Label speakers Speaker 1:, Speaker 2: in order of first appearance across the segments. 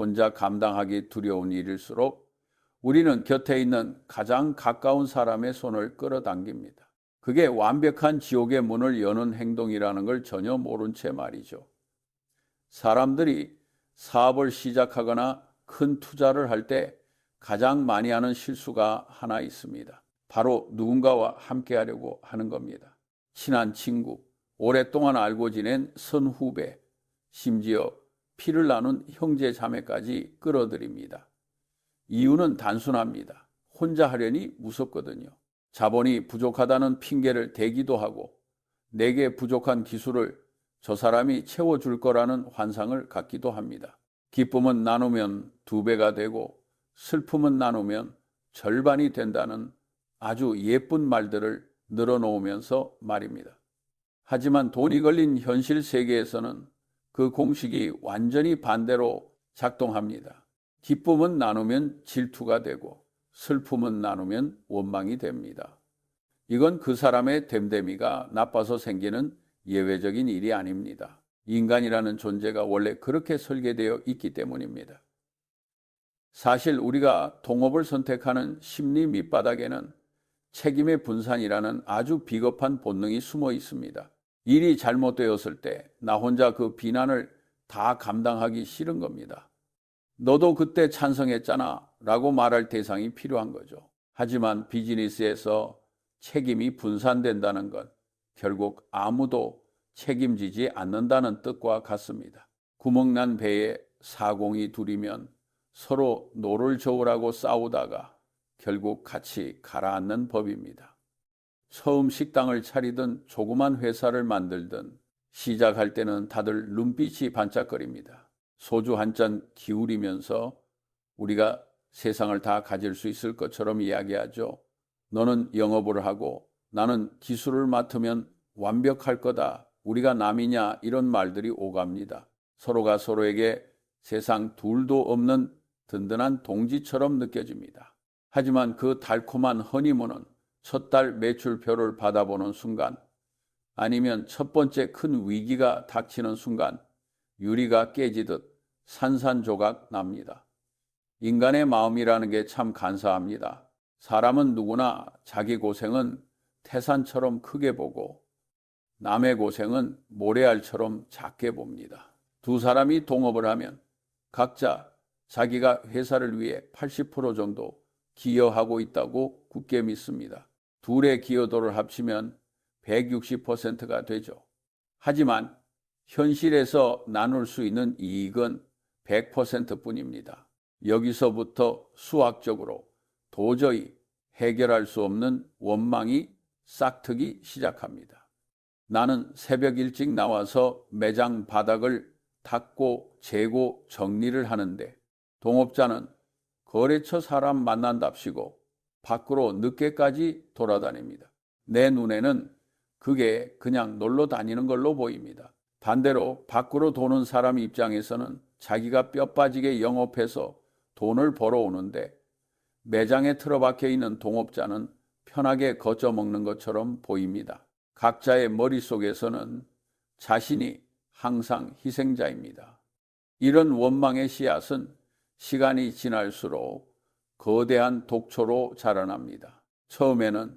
Speaker 1: 혼자 감당하기 두려운 일일수록 우리는 곁에 있는 가장 가까운 사람의 손을 끌어당깁니다. 그게 완벽한 지옥의 문을 여는 행동이라는 걸 전혀 모른 채 말이죠. 사람들이 사업을 시작하거나 큰 투자를 할 때 가장 많이 하는 실수가 하나 있습니다. 바로 누군가와 함께 하려고 하는 겁니다. 친한 친구, 오랫동안 알고 지낸 선후배, 심지어 피를 나눈 형제 자매까지 끌어들입니다. 이유는 단순합니다. 혼자 하려니 무섭거든요. 자본이 부족하다는 핑계를 대기도 하고 내게 부족한 기술을 저 사람이 채워줄 거라는 환상을 갖기도 합니다. 기쁨은 나누면 2배가 되고 슬픔은 나누면 절반이 된다는 아주 예쁜 말들을 늘어놓으면서 말입니다. 하지만 돈이 걸린 현실 세계에서는 그 공식이 완전히 반대로 작동합니다. 기쁨은 나누면 질투가 되고 슬픔은 나누면 원망이 됩니다. 이건 그 사람의 됨됨이가 나빠서 생기는 예외적인 일이 아닙니다. 인간이라는 존재가 원래 그렇게 설계되어 있기 때문입니다. 사실 우리가 동업을 선택하는 심리 밑바닥에는 책임의 분산이라는 아주 비겁한 본능이 숨어 있습니다. 일이 잘못되었을 때 나 혼자 그 비난을 다 감당하기 싫은 겁니다. 너도 그때 찬성했잖아 라고 말할 대상이 필요한 거죠. 하지만 비즈니스에서 책임이 분산된다는 건 결국 아무도 책임지지 않는다는 뜻과 같습니다. 구멍난 배에 사공이 둘이면 서로 노를 저으라고 싸우다가 결국 같이 가라앉는 법입니다. 처음 식당을 차리든 조그만 회사를 만들든 시작할 때는 다들 눈빛이 반짝거립니다. 소주 한 잔 기울이면서 우리가 세상을 다 가질 수 있을 것처럼 이야기하죠. 너는 영업을 하고 나는 기술을 맡으면 완벽할 거다. 우리가 남이냐 이런 말들이 오갑니다. 서로가 서로에게 세상 둘도 없는 든든한 동지처럼 느껴집니다. 하지만 그 달콤한 허니문은 첫 달 매출표를 받아보는 순간 아니면 첫 번째 큰 위기가 닥치는 순간 유리가 깨지듯 산산조각 납니다. 인간의 마음이라는 게 참 간사합니다. 사람은 누구나 자기 고생은 태산처럼 크게 보고 남의 고생은 모래알처럼 작게 봅니다. 두 사람이 동업을 하면 각자 자기가 회사를 위해 80% 정도 기여하고 있다고 굳게 믿습니다. 둘의 기여도를 합치면 160%가 되죠. 하지만 현실에서 나눌 수 있는 이익은 100%뿐입니다. 여기서부터 수학적으로 도저히 해결할 수 없는 원망이 싹트기 시작합니다. 나는 새벽 일찍 나와서 매장 바닥을 닦고 재고 정리를 하는데 동업자는 거래처 사람 만난답시고 밖으로 늦게까지 돌아다닙니다. 내 눈에는 그게 그냥 놀러 다니는 걸로 보입니다. 반대로 밖으로 도는 사람 입장에서는 자기가 뼈 빠지게 영업해서 돈을 벌어오는데 매장에 틀어박혀 있는 동업자는 편하게 거저먹는 것처럼 보입니다. 각자의 머릿속에서는 자신이 항상 희생자입니다. 이런 원망의 씨앗은 시간이 지날수록 거대한 독초로 자라납니다. 처음에는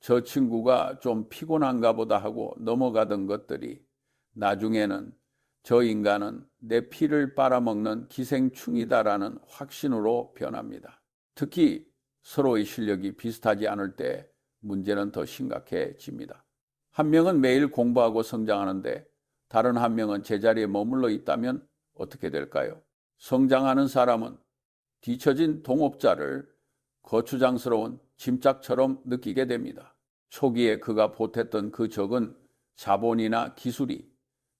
Speaker 1: 저 친구가 좀 피곤한가 보다 하고 넘어가던 것들이 나중에는 저 인간은 내 피를 빨아먹는 기생충이다라는 확신으로 변합니다. 특히 서로의 실력이 비슷하지 않을 때 문제는 더 심각해집니다. 한 명은 매일 공부하고 성장하는데 다른 한 명은 제자리에 머물러 있다면 어떻게 될까요? 성장하는 사람은 뒤처진 동업자를 거추장스러운 짐짝처럼 느끼게 됩니다. 초기에 그가 보탰던 그 적은 자본이나 기술이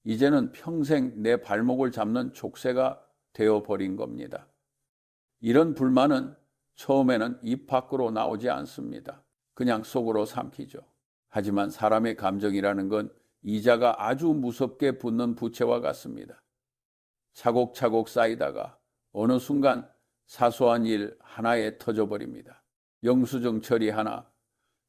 Speaker 1: 이제는 평생 내 발목을 잡는 족쇄가 되어버린 겁니다. 이런 불만은 처음에는 입 밖으로 나오지 않습니다. 그냥 속으로 삼키죠. 하지만 사람의 감정이라는 건 이자가 아주 무섭게 붙는 부채와 같습니다. 차곡차곡 쌓이다가 어느 순간 사소한 일 하나에 터져버립니다. 영수증 처리 하나,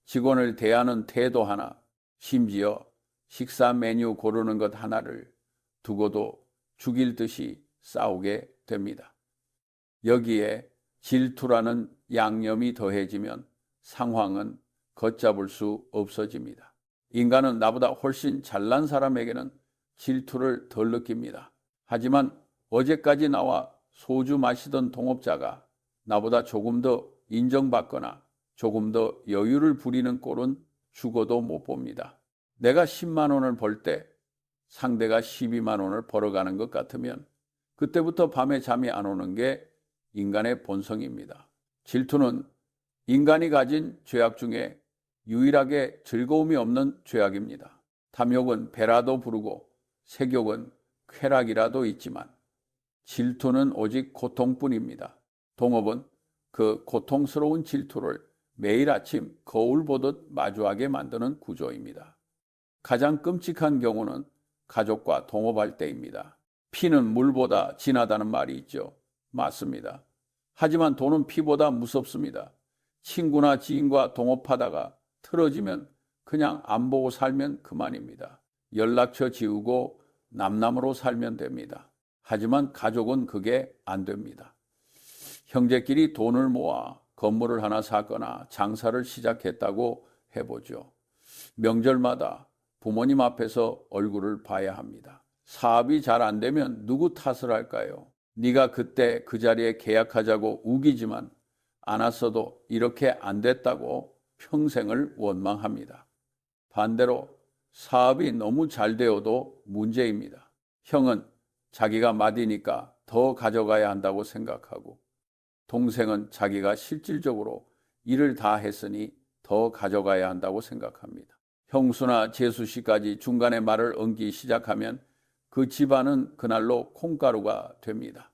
Speaker 1: 직원을 대하는 태도 하나, 심지어 식사 메뉴 고르는 것 하나를 두고도 죽일 듯이 싸우게 됩니다. 여기에 질투라는 양념이 더해지면 상황은 걷잡을 수 없어집니다. 인간은 나보다 훨씬 잘난 사람에게는 질투를 덜 느낍니다. 하지만 어제까지 나와 소주 마시던 동업자가 나보다 조금 더 인정받거나 조금 더 여유를 부리는 꼴은 죽어도 못 봅니다. 내가 10만 원을 벌 때 상대가 12만 원을 벌어가는 것 같으면 그때부터 밤에 잠이 안 오는 게 인간의 본성입니다. 질투는 인간이 가진 죄악 중에 유일하게 즐거움이 없는 죄악입니다. 탐욕은 배라도 부르고 색욕은 쾌락이라도 있지만 질투는 오직 고통뿐입니다. 동업은 그 고통스러운 질투를 매일 아침 거울 보듯 마주하게 만드는 구조입니다. 가장 끔찍한 경우는 가족과 동업할 때입니다. 피는 물보다 진하다는 말이 있죠. 맞습니다. 하지만 돈은 피보다 무섭습니다. 친구나 지인과 동업하다가 틀어지면 그냥 안 보고 살면 그만입니다. 연락처 지우고 남남으로 살면 됩니다. 하지만 가족은 그게 안 됩니다. 형제끼리 돈을 모아 건물을 하나 샀거나 장사를 시작했다고 해보죠. 명절마다 부모님 앞에서 얼굴을 봐야 합니다. 사업이 잘 안 되면 누구 탓을 할까요? 네가 그때 그 자리에 계약하자고 우기지만 안 왔어도 이렇게 안 됐다고 평생을 원망합니다. 반대로 사업이 너무 잘 되어도 문제입니다. 형은 자기가 맏이니까 더 가져가야 한다고 생각하고 동생은 자기가 실질적으로 일을 다 했으니 더 가져가야 한다고 생각합니다. 형수나 재수씨까지 중간에 말을 얹기 시작하면 그 집안은 그날로 콩가루가 됩니다.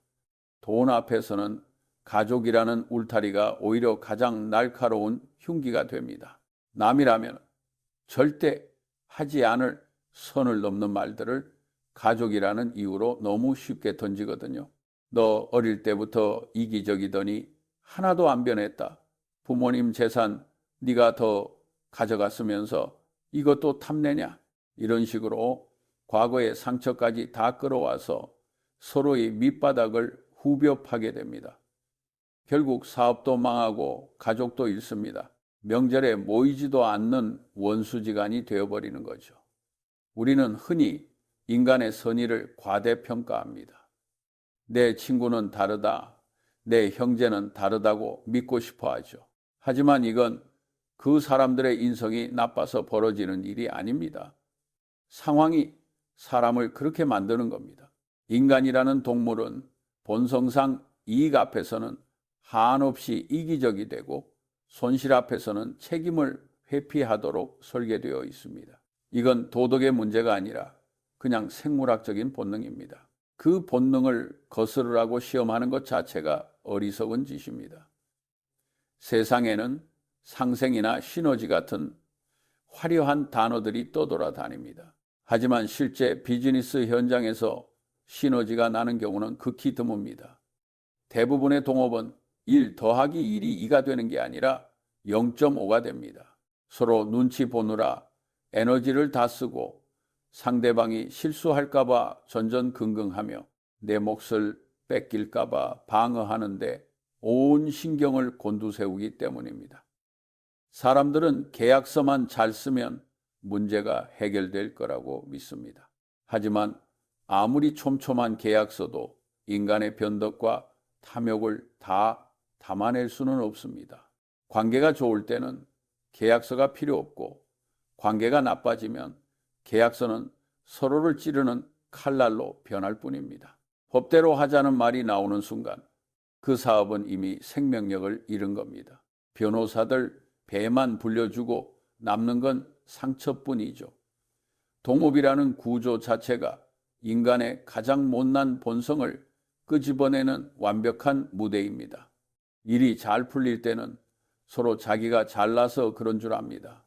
Speaker 1: 돈 앞에서는 가족이라는 울타리가 오히려 가장 날카로운 흉기가 됩니다. 남이라면 절대 하지 않을 선을 넘는 말들을 가족이라는 이유로 너무 쉽게 던지거든요. 너 어릴 때부터 이기적이더니 하나도 안 변했다. 부모님 재산 네가 더 가져갔으면서 이것도 탐내냐? 이런 식으로 과거의 상처까지 다 끌어와서 서로의 밑바닥을 후벼 파게 됩니다. 결국 사업도 망하고 가족도 잃습니다. 명절에 모이지도 않는 원수지간이 되어버리는 거죠. 우리는 흔히 인간의 선의를 과대평가합니다. 내 친구는 다르다, 내 형제는 다르다고 믿고 싶어 하죠. 하지만 이건 그 사람들의 인성이 나빠서 벌어지는 일이 아닙니다. 상황이 사람을 그렇게 만드는 겁니다. 인간이라는 동물은 본성상 이익 앞에서는 한없이 이기적이 되고 손실 앞에서는 책임을 회피하도록 설계되어 있습니다. 이건 도덕의 문제가 아니라 그냥 생물학적인 본능입니다. 그 본능을 거스르라고 시험하는 것 자체가 어리석은 짓입니다. 세상에는 상생이나 시너지 같은 화려한 단어들이 떠돌아다닙니다. 하지만 실제 비즈니스 현장에서 시너지가 나는 경우는 극히 드뭅니다. 대부분의 동업은 1 더하기 1이 2가 되는 게 아니라 0.5가 됩니다. 서로 눈치 보느라 에너지를 다 쓰고 상대방이 실수할까봐 전전긍긍하며 내 몫을 뺏길까봐 방어하는데 온 신경을 곤두세우기 때문입니다. 사람들은 계약서만 잘 쓰면 문제가 해결될 거라고 믿습니다. 하지만 아무리 촘촘한 계약서도 인간의 변덕과 탐욕을 다 담아낼 수는 없습니다. 관계가 좋을 때는 계약서가 필요 없고 관계가 나빠지면 계약서는 서로를 찌르는 칼날로 변할 뿐입니다. 법대로 하자는 말이 나오는 순간 그 사업은 이미 생명력을 잃은 겁니다. 변호사들 배만 불려주고 남는 건 상처뿐이죠. 동업이라는 구조 자체가 인간의 가장 못난 본성을 끄집어내는 완벽한 무대입니다. 일이 잘 풀릴 때는 서로 자기가 잘나서 그런 줄 압니다.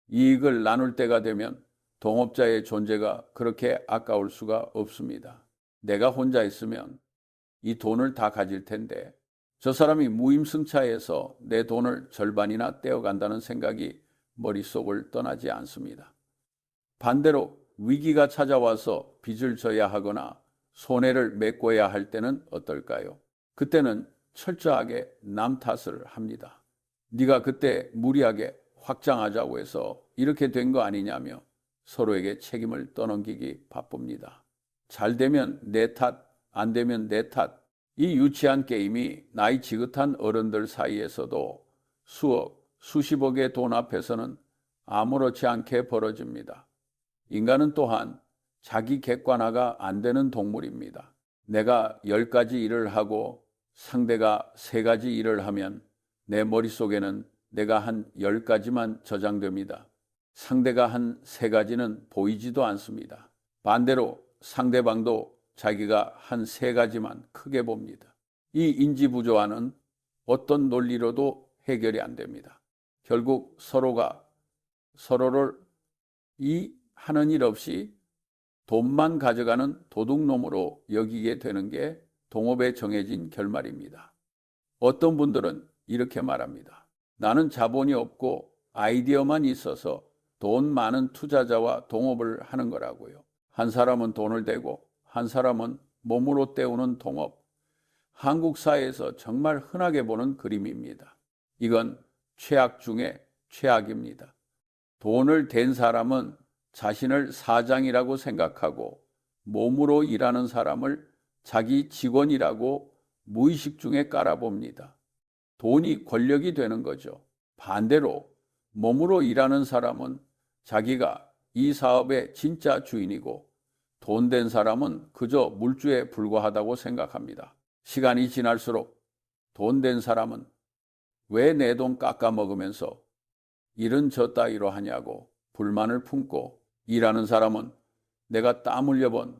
Speaker 1: 이익을 나눌 때가 되면 동업자의 존재가 그렇게 아까울 수가 없습니다. 내가 혼자 있으면 이 돈을 다 가질 텐데 저 사람이 무임승차해서 내 돈을 절반이나 떼어간다는 생각이 머릿속을 떠나지 않습니다. 반대로 위기가 찾아와서 빚을 져야 하거나 손해를 메꿔야 할 때는 어떨까요? 그때는 철저하게 남 탓을 합니다. 네가 그때 무리하게 확장하자고 해서 이렇게 된 거 아니냐며 서로에게 책임을 떠넘기기 바쁩니다. 잘 되면 내 탓, 안 되면 내 탓. 이 유치한 게임이 나이 지긋한 어른들 사이에서도 수억, 수십억의 돈 앞에서는 아무렇지 않게 벌어집니다. 인간은 또한 자기 객관화가 안 되는 동물입니다. 내가 10가지 일을 하고 상대가 3가지 일을 하면 내 머릿속에는 내가 한 10가지만 저장됩니다. 상대가 한 3가지는 보이지도 않습니다. 반대로 상대방도 자기가 한 3가지만 크게 봅니다. 이 인지부조화는 어떤 논리로도 해결이 안 됩니다. 결국 서로가 서로를 이 하는 일 없이 돈만 가져가는 도둑놈으로 여기게 되는 게 동업에 정해진 결말입니다. 어떤 분들은 이렇게 말합니다. 나는 자본이 없고 아이디어만 있어서 돈 많은 투자자와 동업을 하는 거라고요. 한 사람은 돈을 대고 한 사람은 몸으로 때우는 동업. 한국 사회에서 정말 흔하게 보는 그림입니다. 이건 최악 중에 최악입니다. 돈을 댄 사람은 자신을 사장이라고 생각하고 몸으로 일하는 사람을 자기 직원이라고 무의식 중에 깔아봅니다. 돈이 권력이 되는 거죠. 반대로 몸으로 일하는 사람은 자기가 이 사업의 진짜 주인이고 돈 된 사람은 그저 물주에 불과하다고 생각합니다. 시간이 지날수록 돈 된 사람은 왜 내 돈 깎아먹으면서 일은 저 따위로 하냐고 불만을 품고, 일하는 사람은 내가 땀 흘려본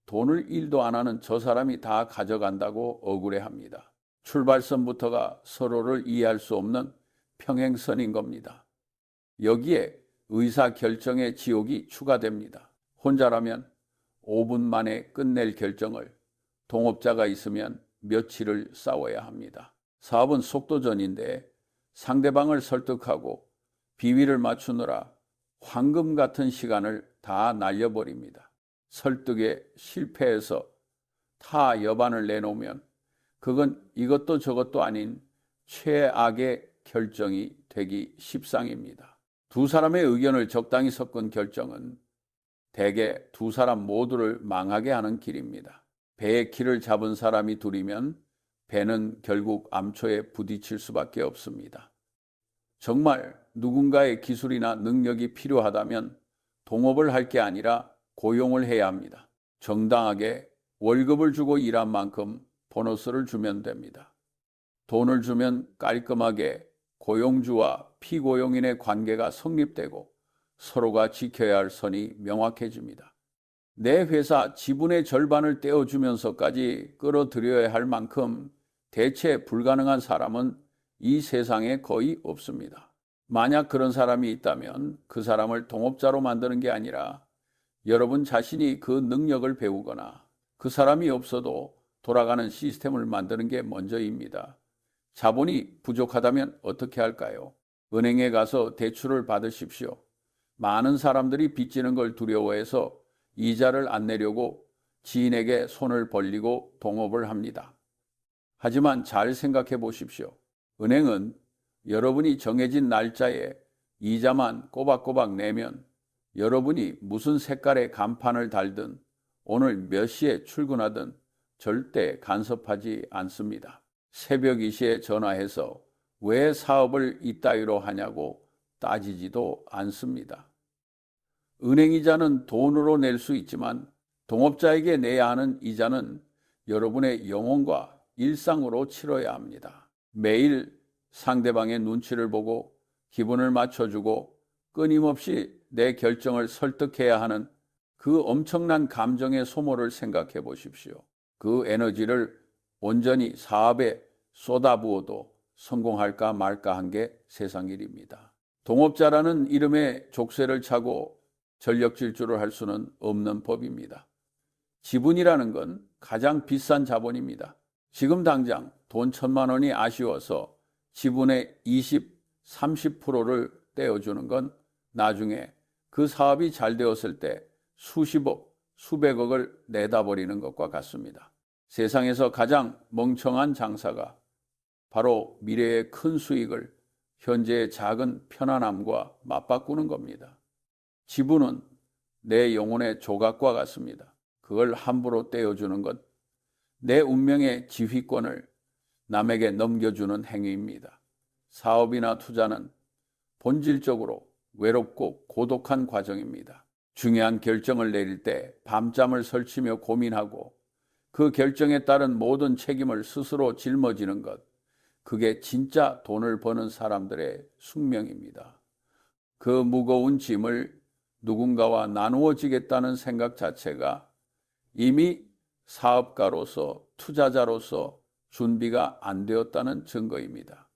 Speaker 1: 돈을 1도 안 하는 저 사람이 다 가져간다고 억울해합니다. 출발선부터가 서로를 이해할 수 없는 평행선인 겁니다. 여기에 의사결정의 지옥이 추가됩니다. 혼자라면 5분 만에 끝낼 결정을 동업자가 있으면 며칠을 싸워야 합니다. 사업은 속도전인데 상대방을 설득하고 비위를 맞추느라 황금 같은 시간을 다 날려버립니다. 설득에 실패해서 타 여반을 내놓으면 그건 이것도 저것도 아닌 최악의 결정이 되기 십상입니다. 두 사람의 의견을 적당히 섞은 결정은 대개 두 사람 모두를 망하게 하는 길입니다. 배의 키를 잡은 사람이 둘이면 배는 결국 암초에 부딪힐 수밖에 없습니다. 정말 누군가의 기술이나 능력이 필요하다면 동업을 할 게 아니라 고용을 해야 합니다. 정당하게 월급을 주고 일한 만큼 보너스를 주면 됩니다. 돈을 주면 깔끔하게 고용주와 피고용인의 관계가 성립되고 서로가 지켜야 할 선이 명확해집니다. 내 회사 지분의 절반을 떼어주면서까지 끌어들여야 할 만큼 대체 불가능한 사람은 이 세상에 거의 없습니다. 만약 그런 사람이 있다면 그 사람을 동업자로 만드는 게 아니라 여러분 자신이 그 능력을 배우거나 그 사람이 없어도 돌아가는 시스템을 만드는 게 먼저입니다. 자본이 부족하다면 어떻게 할까요? 은행에 가서 대출을 받으십시오. 많은 사람들이 빚지는 걸 두려워해서 이자를 안 내려고 지인에게 손을 벌리고 동업을 합니다. 하지만 잘 생각해 보십시오. 은행은 여러분이 정해진 날짜에 이자만 꼬박꼬박 내면 여러분이 무슨 색깔의 간판을 달든 오늘 몇 시에 출근하든 절대 간섭하지 않습니다. 새벽 2시에 전화해서 왜 사업을 이따위로 하냐고 따지지도 않습니다. 은행 이자는 돈으로 낼 수 있지만 동업자에게 내야 하는 이자는 여러분의 영혼과 일상으로 치러야 합니다. 매일 상대방의 눈치를 보고 기분을 맞춰주고 끊임없이 내 결정을 설득해야 하는 그 엄청난 감정의 소모를 생각해 보십시오. 그 에너지를 온전히 사업에 쏟아부어도 성공할까 말까 한 게 세상 일입니다. 동업자라는 이름의 족쇄를 차고 전력 질주를 할 수는 없는 법입니다. 지분이라는 건 가장 비싼 자본입니다. 지금 당장 돈 1,000만 원이 아쉬워서 지분의 20, 30%를 떼어주는 건 나중에 그 사업이 잘 되었을 때 수십억, 수백억을 내다 버리는 것과 같습니다. 세상에서 가장 멍청한 장사가 바로 미래의 큰 수익을 현재의 작은 편안함과 맞바꾸는 겁니다. 지분은 내 영혼의 조각과 같습니다. 그걸 함부로 떼어주는 것, 내 운명의 지휘권을 남에게 넘겨주는 행위입니다. 사업이나 투자는 본질적으로 외롭고 고독한 과정입니다. 중요한 결정을 내릴 때 밤잠을 설치며 고민하고 그 결정에 따른 모든 책임을 스스로 짊어지는 것, 그게 진짜 돈을 버는 사람들의 숙명입니다. 그 무거운 짐을 누군가와 나누어지겠다는 생각 자체가 이미 사업가로서 투자자로서 준비가 안 되었다는 증거입니다.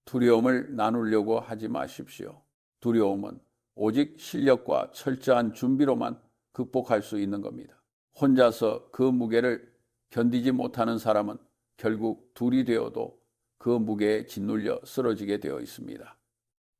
Speaker 1: 두려움을 나누려고 하지 마십시오. 두려움은 오직 실력과 철저한 준비로만 극복할 수 있는 겁니다. 혼자서 그 무게를 견디지 못하는 사람은 결국 둘이 되어도 그 무게에 짓눌려 쓰러지게 되어 있습니다.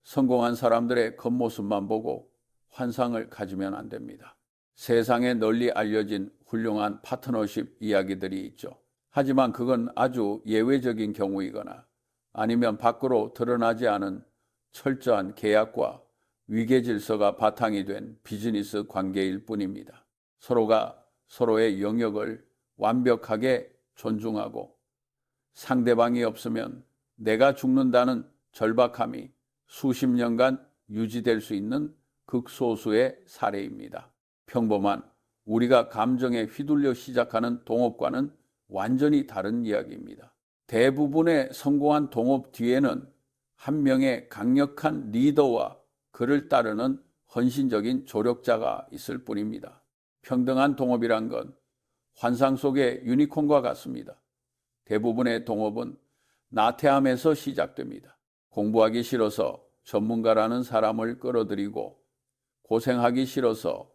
Speaker 1: 성공한 사람들의 겉모습만 보고 환상을 가지면 안 됩니다. 세상에 널리 알려진 훌륭한 파트너십 이야기들이 있죠. 하지만 그건 아주 예외적인 경우이거나 아니면 밖으로 드러나지 않은 철저한 계약과 위계 질서가 바탕이 된 비즈니스 관계일 뿐입니다. 서로가 서로의 영역을 완벽하게 존중하고 상대방이 없으면 내가 죽는다는 절박함이 수십 년간 유지될 수 있는 극소수의 사례입니다. 평범한 우리가 감정에 휘둘려 시작하는 동업과는 완전히 다른 이야기입니다. 대부분의 성공한 동업 뒤에는 한 명의 강력한 리더와 그를 따르는 헌신적인 조력자가 있을 뿐입니다. 평등한 동업이란 건 환상 속의 유니콘과 같습니다. 대부분의 동업은 나태함에서 시작됩니다. 공부하기 싫어서 전문가라는 사람을 끌어들이고 고생하기 싫어서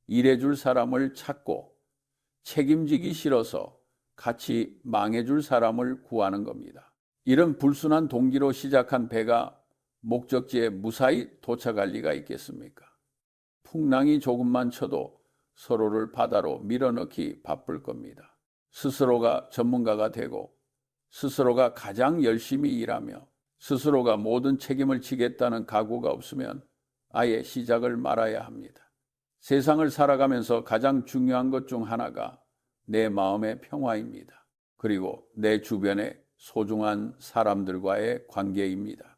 Speaker 1: 일해줄 사람을 찾고 책임지기 싫어서 같이 망해줄 사람을 구하는 겁니다. 이런 불순한 동기로 시작한 배가 목적지에 무사히 도착할 리가 있겠습니까? 풍랑이 조금만 쳐도 서로를 바다로 밀어넣기 바쁠 겁니다. 스스로가 전문가가 되고 스스로가 가장 열심히 일하며 스스로가 모든 책임을 지겠다는 각오가 없으면 아예 시작을 말아야 합니다. 세상을 살아가면서 가장 중요한 것 중 하나가 내 마음의 평화입니다. 그리고 내 주변의 소중한 사람들과의 관계입니다.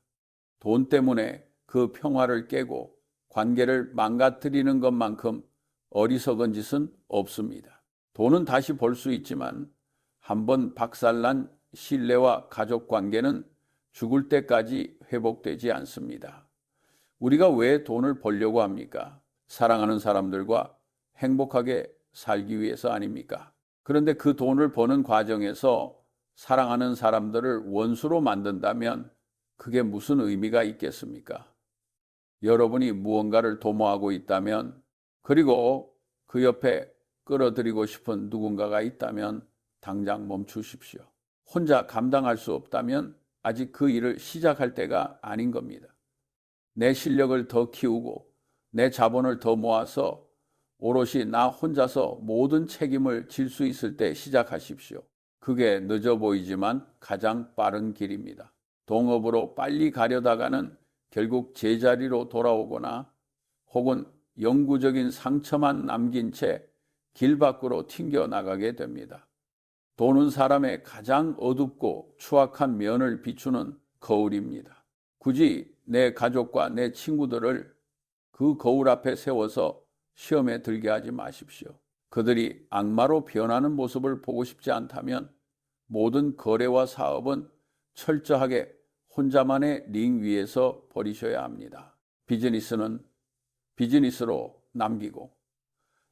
Speaker 1: 돈 때문에 그 평화를 깨고 관계를 망가뜨리는 것만큼 어리석은 짓은 없습니다. 돈은 다시 벌 수 있지만 한번 박살난 신뢰와 가족 관계는 죽을 때까지 회복되지 않습니다. 우리가 왜 돈을 벌려고 합니까? 사랑하는 사람들과 행복하게 살기 위해서 아닙니까? 그런데 그 돈을 버는 과정에서 사랑하는 사람들을 원수로 만든다면 그게 무슨 의미가 있겠습니까? 여러분이 무언가를 도모하고 있다면, 그리고 그 옆에 끌어들이고 싶은 누군가가 있다면 당장 멈추십시오. 혼자 감당할 수 없다면 아직 그 일을 시작할 때가 아닌 겁니다. 내 실력을 더 키우고 내 자본을 더 모아서 오롯이 나 혼자서 모든 책임을 질 수 있을 때 시작하십시오. 그게 늦어 보이지만 가장 빠른 길입니다. 동업으로 빨리 가려다가는 결국 제자리로 돌아오거나 혹은 영구적인 상처만 남긴 채 길 밖으로 튕겨 나가게 됩니다. 돈은 사람의 가장 어둡고 추악한 면을 비추는 거울입니다. 굳이 내 가족과 내 친구들을 그 거울 앞에 세워서 시험에 들게 하지 마십시오. 그들이 악마로 변하는 모습을 보고 싶지 않다면 모든 거래와 사업은 철저하게 혼자만의 링 위에서 벌이셔야 합니다. 비즈니스는 비즈니스로 남기고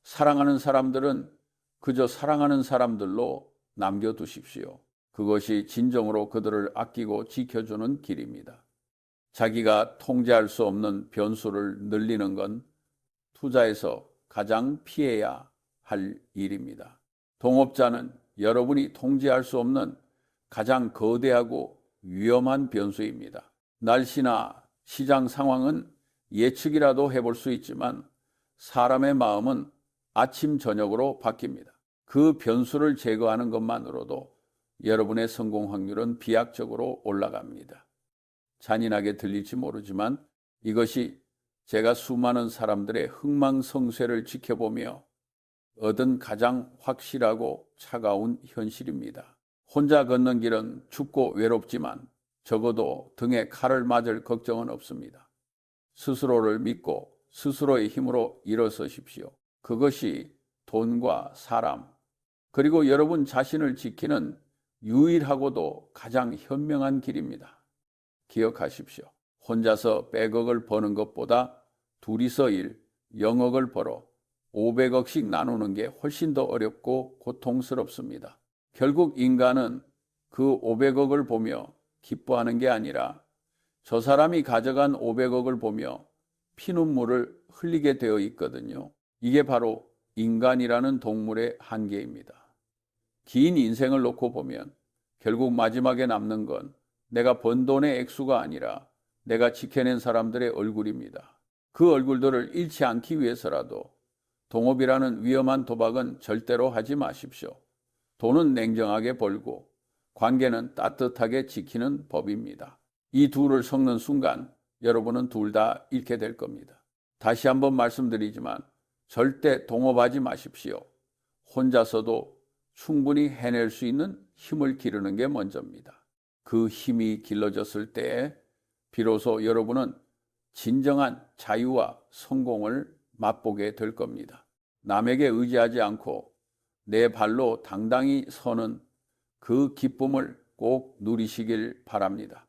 Speaker 1: 사랑하는 사람들은 그저 사랑하는 사람들로 남겨두십시오. 그것이 진정으로 그들을 아끼고 지켜주는 길입니다. 자기가 통제할 수 없는 변수를 늘리는 건 투자에서 가장 피해야 할 일입니다. 동업자는 여러분이 통제할 수 없는 가장 거대하고 위험한 변수입니다. 날씨나 시장 상황은 예측이라도 해볼 수 있지만 사람의 마음은 아침 저녁으로 바뀝니다. 그 변수를 제거하는 것만으로도 여러분의 성공 확률은 비약적으로 올라갑니다. 잔인하게 들릴지 모르지만 이것이 제가 수많은 사람들의 흥망성쇠를 지켜보며 얻은 가장 확실하고 차가운 현실입니다. 혼자 걷는 길은 춥고 외롭지만 적어도 등에 칼을 맞을 걱정은 없습니다. 스스로를 믿고 스스로의 힘으로 일어서십시오. 그것이 돈과 사람, 그리고 여러분 자신을 지키는 유일하고도 가장 현명한 길입니다. 기억하십시오. 혼자서 100억을 버는 것보다 둘이서 0억을 벌어 500억씩 나누는 게 훨씬 더 어렵고 고통스럽습니다. 결국 인간은 그 500억을 보며 기뻐하는 게 아니라 저 사람이 가져간 500억을 보며 피눈물을 흘리게 되어 있거든요. 이게 바로 인간이라는 동물의 한계입니다. 긴 인생을 놓고 보면 결국 마지막에 남는 건 내가 번 돈의 액수가 아니라 내가 지켜낸 사람들의 얼굴입니다. 그 얼굴들을 잃지 않기 위해서라도 동업이라는 위험한 도박은 절대로 하지 마십시오. 돈은 냉정하게 벌고 관계는 따뜻하게 지키는 법입니다. 이 둘을 섞는 순간 여러분은 둘 다 잃게 될 겁니다. 다시 한번 말씀드리지만 절대 동업하지 마십시오. 혼자서도 충분히 해낼 수 있는 힘을 기르는 게 먼저입니다. 그 힘이 길러졌을 때 비로소 여러분은 진정한 자유와 성공을 맛보게 될 겁니다. 남에게 의지하지 않고 내 발로 당당히 서는 그 기쁨을 꼭 누리시길 바랍니다.